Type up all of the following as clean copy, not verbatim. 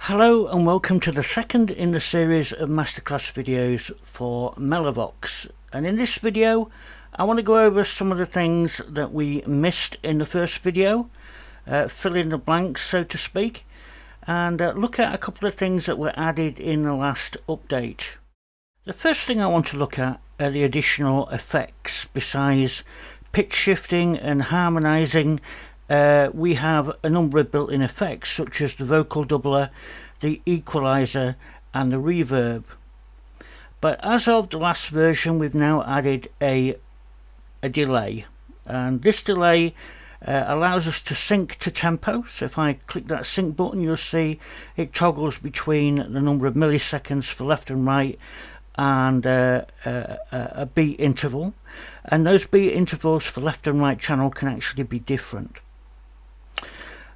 Hello and welcome to the second in the series of Masterclass videos for MeloVox. And in this video I want to go over some of the things that we missed in the first video, fill in the blanks so to speak, and look at a couple of things that were added in the last update. The first thing I want to look at are the additional effects. Besides pitch shifting and harmonizing, we have a number of built-in effects such as the vocal doubler, the equalizer and the reverb. But as of the last version we've now added a delay, and this delay allows us to sync to tempo. So if I click that sync button, you'll see it toggles between the number of milliseconds for left and right and a beat interval, and those beat intervals for left and right channel can actually be different.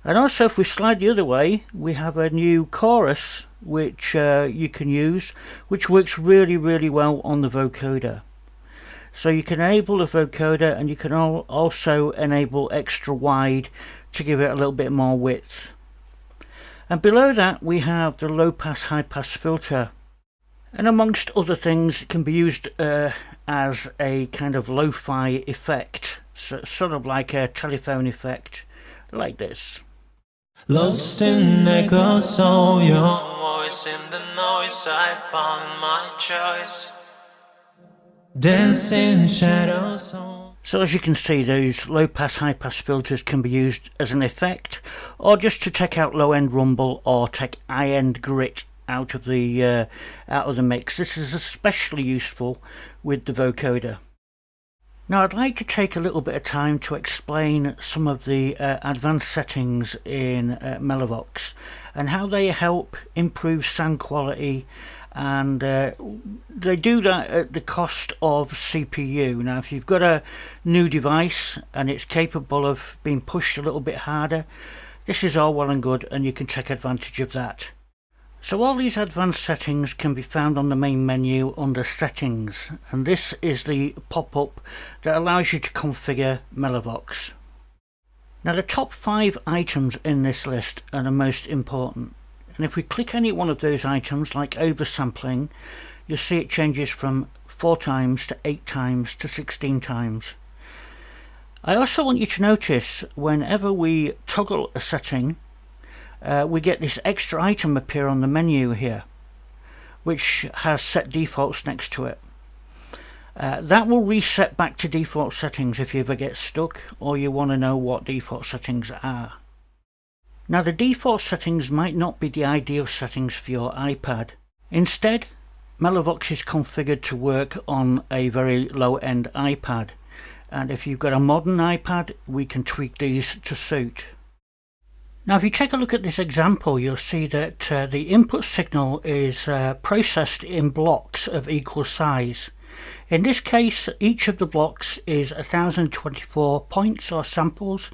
And also if we slide the other way, we have a new chorus which you can use, which works really well on the vocoder. So you can enable the vocoder, and you can also enable extra wide to give it a little bit more width. And below that we have the low pass high pass filter, and amongst other things it can be used as a kind of lo-fi effect, so sort of like a telephone effect like this. Lost in echoes, so your voice in the noise, I found my choice. Dancing shadows. So as you can see, those low pass high pass filters can be used as an effect, or just to take out low end rumble or take high end grit out of the mix. This is especially useful with the vocoder. Now I'd like to take a little bit of time to explain some of the advanced settings in MeloVox and how they help improve sound quality, and they do that at the cost of CPU. Now if you've got a new device and it's capable of being pushed a little bit harder, this is all well and good and you can take advantage of that. So all these advanced settings can be found on the main menu under settings, and this is the pop-up that allows you to configure MeloVox. Now the top 5 items in this list are the most important, and if we click any one of those items like oversampling, you'll see it changes from 4 times to 8 times to 16 times. I also want you to notice whenever we toggle a setting, we get this extra item appear on the menu here, which has set defaults next to it. That will reset back to default settings if you ever get stuck or you want to know what default settings are. Now the default settings might not be the ideal settings for your iPad. Instead, MeloVox is configured to work on a very low-end iPad, and if you've got a modern iPad we can tweak these to suit. Now if you take a look at this example, you'll see that the input signal is processed in blocks of equal size. In this case each of the blocks is 1024 points or samples,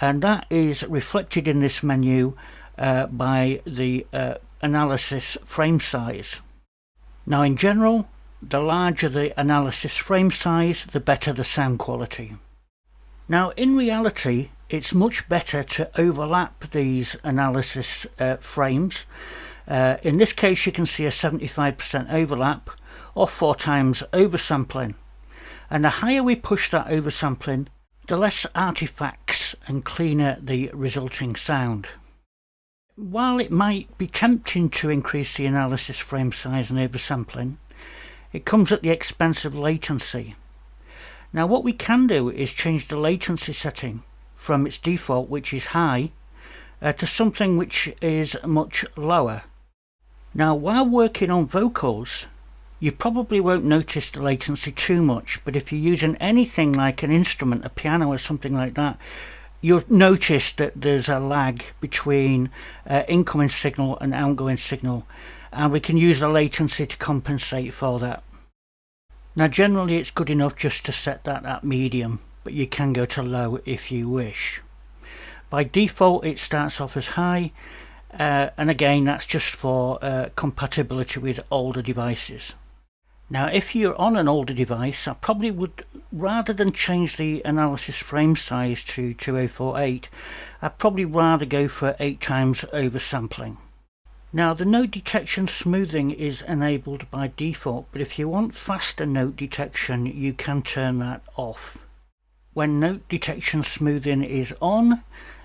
and that is reflected in this menu by the analysis frame size. Now in general, the larger the analysis frame size, the better the sound quality. Now in reality it's much better to overlap these analysis frames. In this case you can see a 75% overlap or 4 times oversampling, and the higher we push that oversampling, the less artifacts and cleaner the resulting sound. While it might be tempting to increase the analysis frame size and oversampling, it comes at the expense of latency. Now what we can do is change the latency setting from its default, which is high, to something which is much lower. Now while working on vocals you probably won't notice the latency too much, but if you're using anything like an instrument, a piano or something like that, you'll notice that there's a lag between incoming signal and outgoing signal, and we can use the latency to compensate for that. Now generally it's good enough just to set that at medium, but you can go to low if you wish. By default it starts off as high, and again that's just for compatibility with older devices. Now if you're on an older device, I probably would, rather than change the analysis frame size to 2048, I'd probably rather go for 8 times oversampling. Now the note detection smoothing is enabled by default, but if you want faster note detection you can turn that off. When note detection smoothing is on,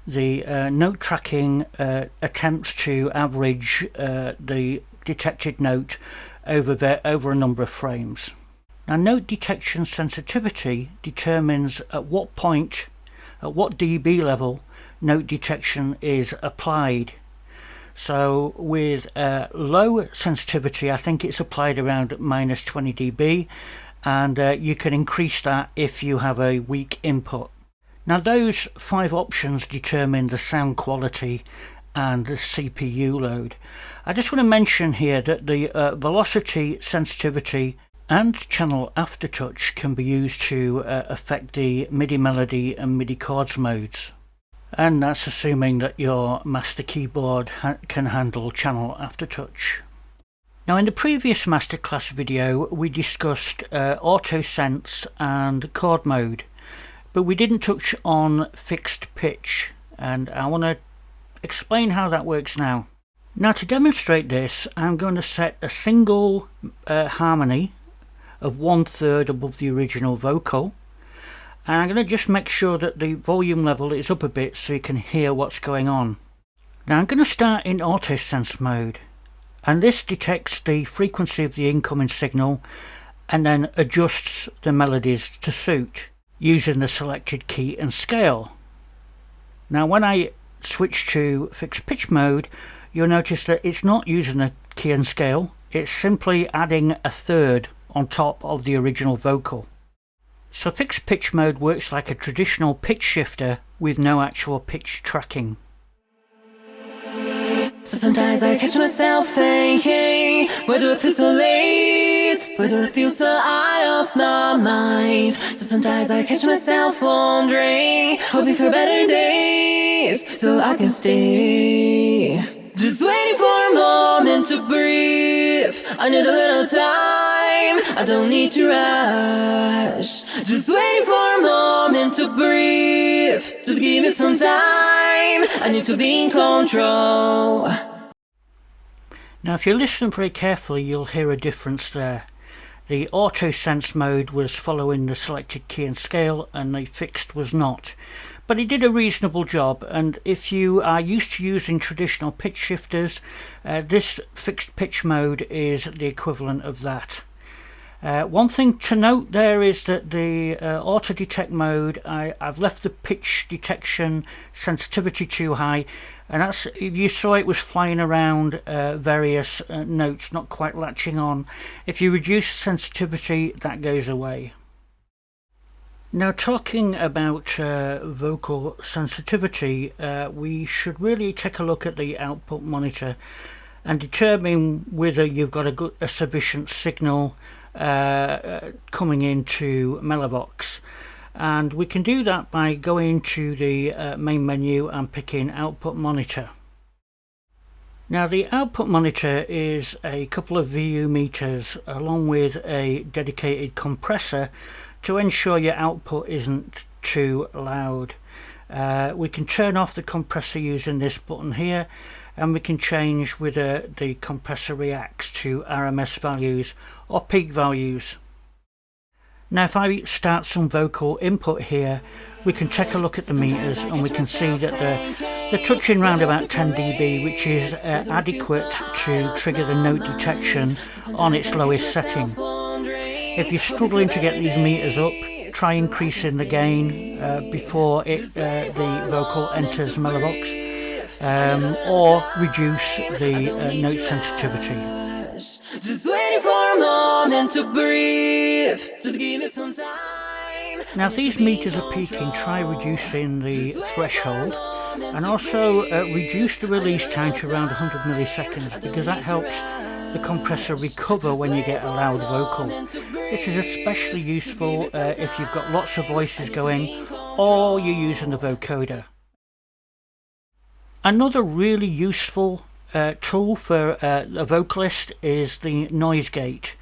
the note tracking attempts to average the detected note over a number of frames. Now note detection sensitivity determines at what dB level note detection is applied. So with low sensitivity, I think it's applied around minus 20 dB, and you can increase that if you have a weak input. Now those 5 options determine the sound quality and the CPU load. I just want to mention here that the velocity, sensitivity and channel aftertouch can be used to affect the MIDI melody and MIDI chords modes. And that's assuming that your master keyboard can handle channel aftertouch. Now in the previous MasterClass video we discussed auto sense and chord mode, but we didn't touch on fixed pitch, and I want to explain how that works now. Now to demonstrate this, I'm going to set a single harmony of 1/3 above the original vocal, and I'm going to just make sure that the volume level is up a bit so you can hear what's going on. Now I'm going to start in auto sense mode, and this detects the frequency of the incoming signal and then adjusts the melodies to suit using the selected key and scale. Now when I switch to fixed pitch mode, you'll notice that it's not using a key and scale, it's simply adding 1/3 on top of the original vocal. So fixed pitch mode works like a traditional pitch shifter with no actual pitch tracking. So sometimes I catch myself thinking, why do I feel so late? Why do I feel so out of my mind? So sometimes I catch myself wondering, hoping for better days so I can stay. Just waiting for a moment to breathe. I need a little time, I don't need to rush. Just waiting for a moment to breathe. Just give me some time, I need to be in control. Now if you listen very carefully you'll hear a difference there. The auto sense mode was following the selected key and scale and the fixed was not. But it did a reasonable job, and if you are used to using traditional pitch shifters, this fixed pitch mode is the equivalent of that. One thing to note there is that the auto detect mode, I've left the pitch detection sensitivity too high, and that's, if you saw it was flying around various notes, not quite latching on. If you reduce the sensitivity, that goes away. Now talking about vocal sensitivity, we should really take a look at the output monitor and determine whether you've got a sufficient signal coming into MeloVox. And we can do that by going to the main menu and picking output monitor. Now the output monitor is a couple of VU meters along with a dedicated compressor to ensure your output isn't too loud. We can turn off the compressor using this button here, and we can change whether the compressor reacts to RMS values or peak values. Now if I start some vocal input here, we can take a look at the meters and we can see that they're touching around about 10 dB, which is adequate to trigger the note detection on its lowest setting. If you're struggling to get these meters up, try increasing the gain before the vocal enters MeloVox, or reduce the note sensitivity. Just waiting for a moment to breathe. Just give me some time. Now if these meters are peaking, try reducing the threshold, and also reduce the release time to around 100 milliseconds, because that helps the compressor recover when you get a loud vocal. This is especially useful if you've got lots of voices going or you're using the vocoder. Another really useful tool for a vocalist is the noise gate,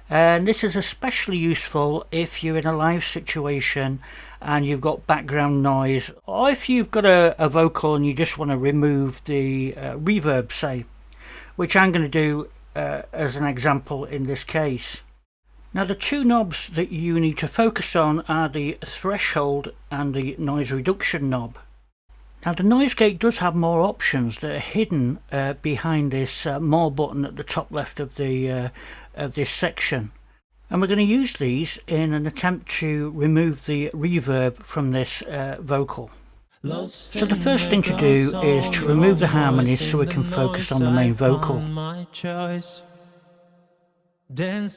and this is especially useful if you're in a live situation and you've got background noise, or if you've got a vocal and you just want to remove the reverb, say. which I'm going to do as an example in this case. Now the two knobs that you need to focus on are the threshold and the noise reduction knob. Now the noise gate does have more options that are hidden behind this more button at the top left of the of this section, and we're going to use these in an attempt to remove the reverb from this vocal. So the first thing to do is to remove the harmonies so we can focus on the main vocal. Then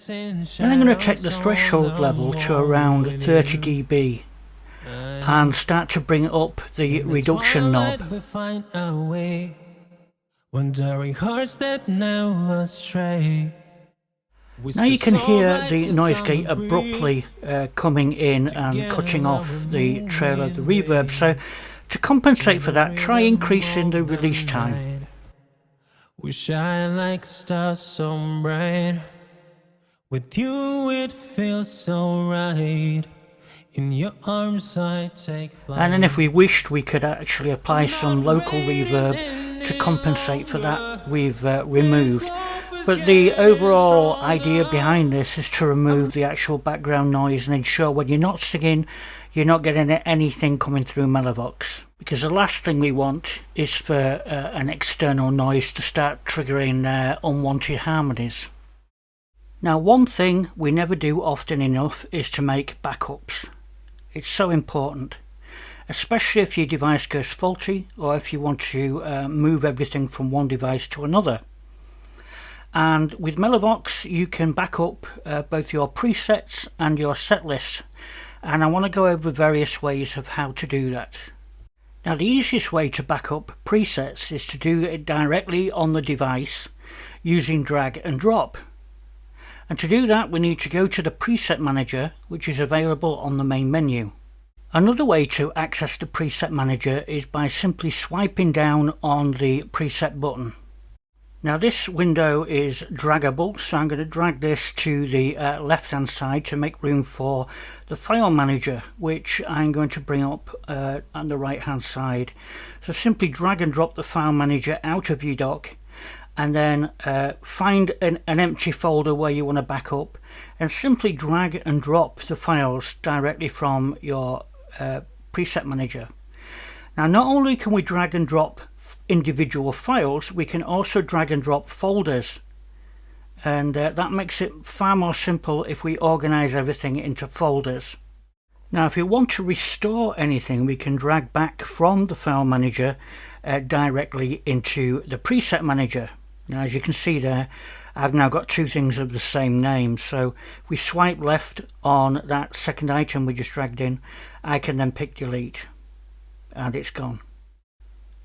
I'm going to take the threshold level to around 30 dB and start to bring up the reduction knob. Now you can hear the noise gate abruptly coming in and cutting off the trail of the reverb, so to compensate for that, try increasing the release time. We shine like stars so bright. With you it feels so right. In your arms I take flight. And then if we wished, we could actually apply some local reverb to compensate for that we've removed. But the overall idea behind this is to remove the actual background noise and ensure when you're not singing, you're not getting anything coming through MeloVox. Because the last thing we want is for an external noise to start triggering unwanted harmonies. Now one thing we never do often enough is to make backups. It's so important, especially if your device goes faulty or if you want to move everything from one device to another. And with MeloVox you can back up both your presets and your set lists, and I want to go over various ways of how to do that. Now the easiest way to back up presets is to do it directly on the device using drag and drop. And to do that we need to go to the preset manager, which is available on the main menu. Another way to access the preset manager is by simply swiping down on the preset button. Now this window is draggable, so I'm going to drag this to the left hand side to make room for the file manager, which I'm going to bring up on the right hand side. So simply drag and drop the file manager out of your dock, and then find an empty folder where you want to back up, and simply drag and drop the files directly from your preset manager. Now not only can we drag and drop individual files, we can also drag and drop folders, and that makes it far more simple if we organize everything into folders. Now if we want to restore anything, we can drag back from the file manager directly into the preset manager. Now as you can see there, I've now got two things of the same name, so if we swipe left on that second item we just dragged in, I can then pick delete and it's gone.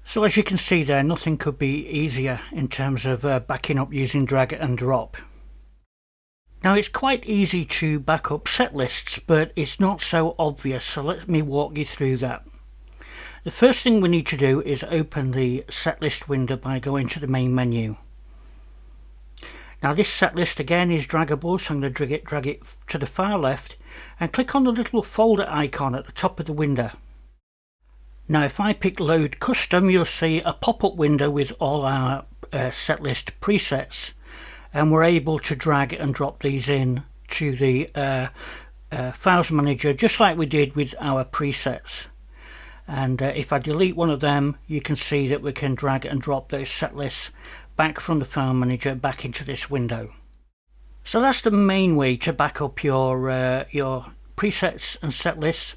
So as you can see there, nothing could be easier in terms of backing up using drag and drop. Now it's quite easy to back up set lists, but it's not so obvious, so let me walk you through that. The first thing we need to do is open the set list window by going to the main menu. Now this set list again is draggable, so I'm going to drag it to the far left and click on the little folder icon at the top of the window. Now if I pick load custom, you'll see a pop-up window with all our set list presets, and we're able to drag and drop these in to the files manager just like we did with our presets. And if I delete one of them, you can see that we can drag and drop those set lists back from the file manager back into this window. So that's the main way to back up your presets and set lists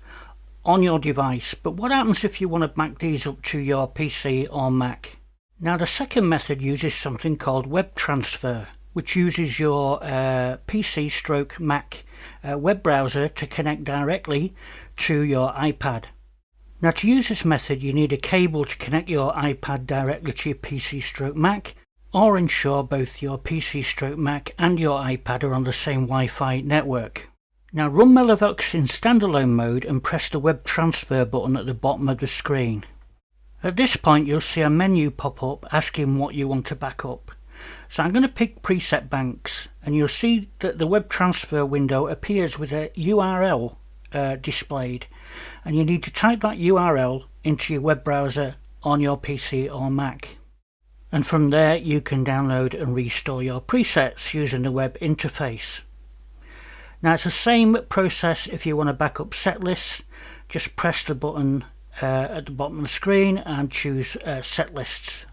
on your device. But what happens if you want to back these up to your PC or Mac? Now the second method uses something called web transfer, which uses your PC/Mac web browser to connect directly to your iPad. Now to use this method you need a cable to connect your iPad directly to your PC/Mac, or ensure both your PC/Mac and your iPad are on the same Wi-Fi network. Now run MeloVox in standalone mode and press the web transfer button at the bottom of the screen. At this point you'll see a menu pop up asking what you want to back up. So I'm going to pick preset banks, and you'll see that the web transfer window appears with a URL displayed, and you need to type that URL into your web browser on your PC or Mac. And from there you can download and restore your presets using the web interface. Now it's the same process if you want to back up set lists. Just press the button at the bottom of the screen and choose set lists.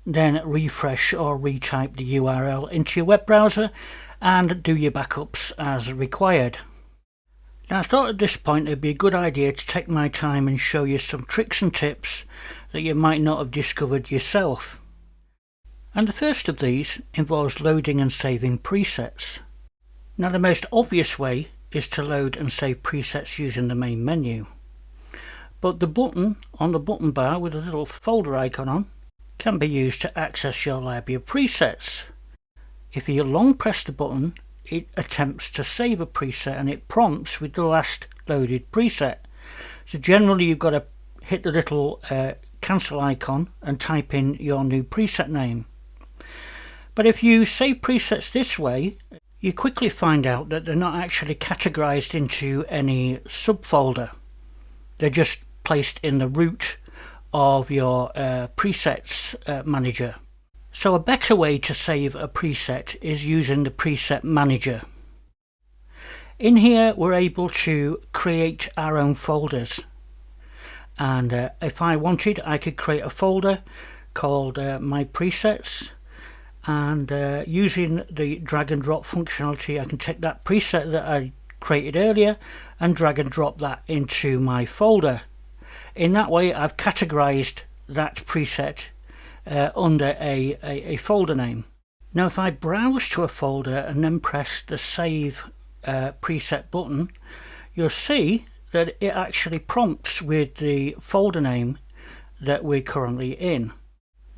Then refresh or retype the URL into your web browser and do your backups as required. Now I thought at this point it'd be a good idea to take my time and show you some tricks and tips that you might not have discovered yourself. And the first of these involves loading and saving presets. Now the most obvious way is to load and save presets using the main menu. But the button on the button bar with a little folder icon on can be used to access your library of presets. If you long press the button, it attempts to save a preset and it prompts with the last loaded preset. So generally you've got to hit the little cancel icon and type in your new preset name. But if you save presets this way, you quickly find out that they're not actually categorized into any subfolder. They're just placed in the root of your presets manager. So a better way to save a preset is using the preset manager. In here we're able to create our own folders, and if I wanted I could create a folder called my presets, and using the drag and drop functionality I can take that preset that I created earlier and drag and drop that into my folder. In that way I've categorized that preset under a folder name. Now if I browse to a folder and then press the save preset button, you'll see that it actually prompts with the folder name that we're currently in.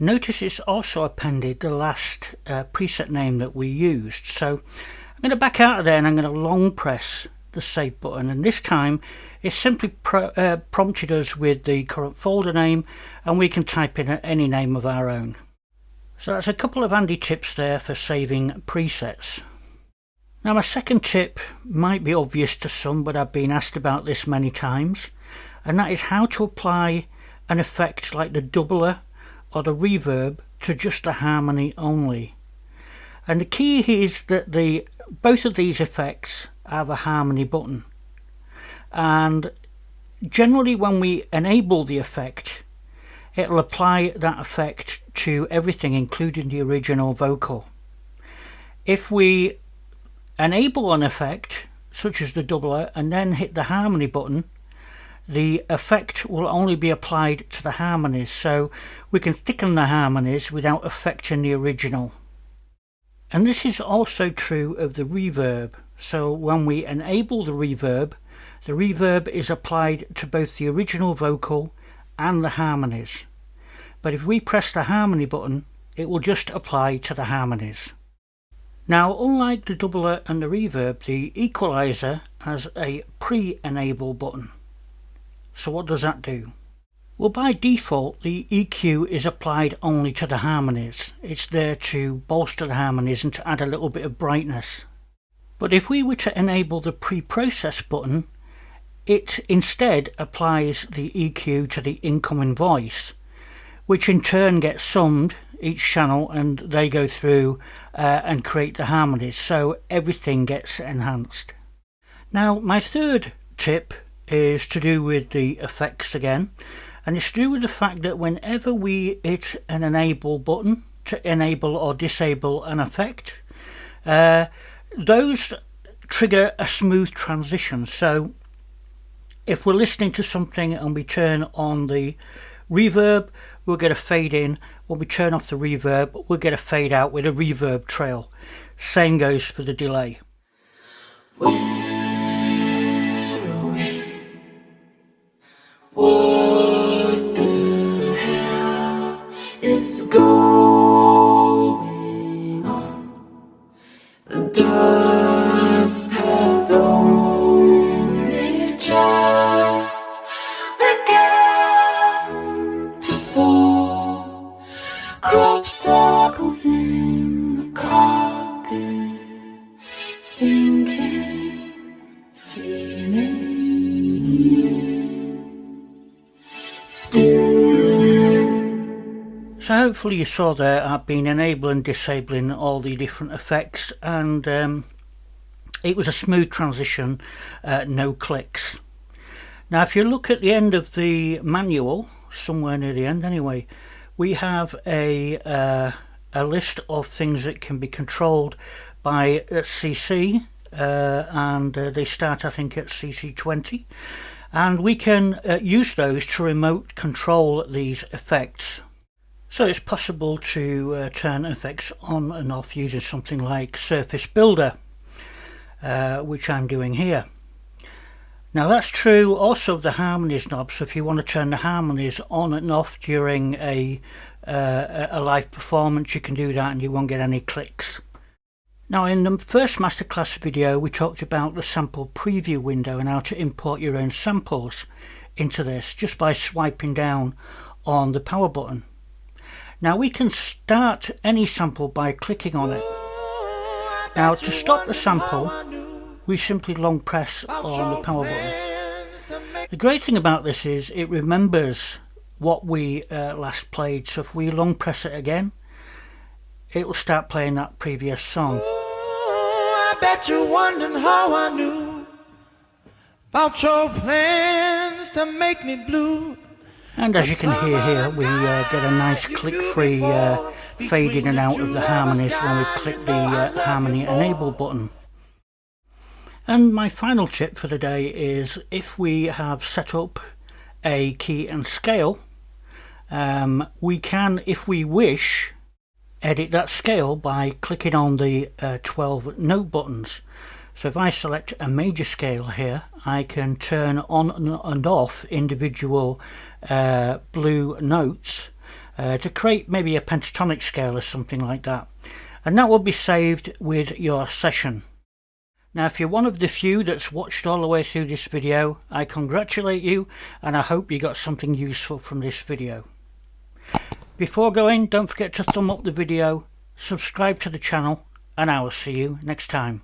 Notice it's also appended the last preset name that we used. So I'm going to back out of there and I'm going to long press the save button, and this time it simply prompted us with the current folder name, and we can type in any name of our own. So that's a couple of handy tips there for saving presets. Now my second tip might be obvious to some, but I've been asked about this many times, and that is how to apply an effect like the doubler or the reverb to just the harmony only. And the key is that both of these effects have a harmony button, and generally when we enable the effect it'll apply that effect to everything including the original vocal. If we enable an effect such as the doubler and then hit the harmony button, the effect will only be applied to the harmonies, so we can thicken the harmonies without affecting the original. And this is also true of the reverb. So when we enable the reverb is applied to both the original vocal and the harmonies. But if we press the harmony button, it will just apply to the harmonies. Now, unlike the doubler and the reverb, the equalizer has a pre-enable button. So what does that do? Well, by default the EQ is applied only to the harmonies. It's there to bolster the harmonies and to add a little bit of brightness. But if we were to enable the pre-process button, it instead applies the EQ to the incoming voice, which in turn gets summed each channel, and they go through and create the harmonies, so everything gets enhanced. Now my third tip is to do with the effects again, and it's to do with the fact that whenever we hit an enable button to enable or disable an effect, those trigger a smooth transition. So if we're listening to something and we turn on the reverb, we'll get a fade in. When we turn off the reverb, we'll get a fade out with a reverb trail. Same goes for the delay. What the hell is going on? The dust has only just begun to fall. Crop circles in the carpet, sinking feeling. So hopefully you saw there I've been enabling and disabling all the different effects, and it was a smooth transition, no clicks. Now if you look at the end of the manual, somewhere near the end anyway, we have a list of things that can be controlled by CC, and they start I think at CC 20, and we can use those to remote control these effects. So it's possible to turn effects on and off using something like Surface Builder, which I'm doing here. Now that's true also of the harmonies knob, so if you want to turn the harmonies on and off during a live performance, you can do that and you won't get any clicks. Now in the first masterclass video we talked about the sample preview window and how to import your own samples into this just by swiping down on the power button. Now we can start any sample by clicking on it. Now to stop the sample, we simply long press on the power button. The great thing about this is it remembers what we last played, so if we long press it again, it will start playing that previous song. I bet you're wondering how I knew about your plans to make me blue. And as you can hear here, we get a nice click-free fade in and out of the harmonies when we click the harmony enable button. And my final tip for the day is, if we have set up a key and scale, we can, if we wish, edit that scale by clicking on the 12 note buttons. So if I select a major scale here, I can turn on and off individual blue notes to create maybe a pentatonic scale or something like that, and that will be saved with your session. Now if you're one of the few that's watched all the way through this video, I congratulate you and I hope you got something useful from this video. Before going, don't forget to thumb up the video, subscribe to the channel, and I will see you next time.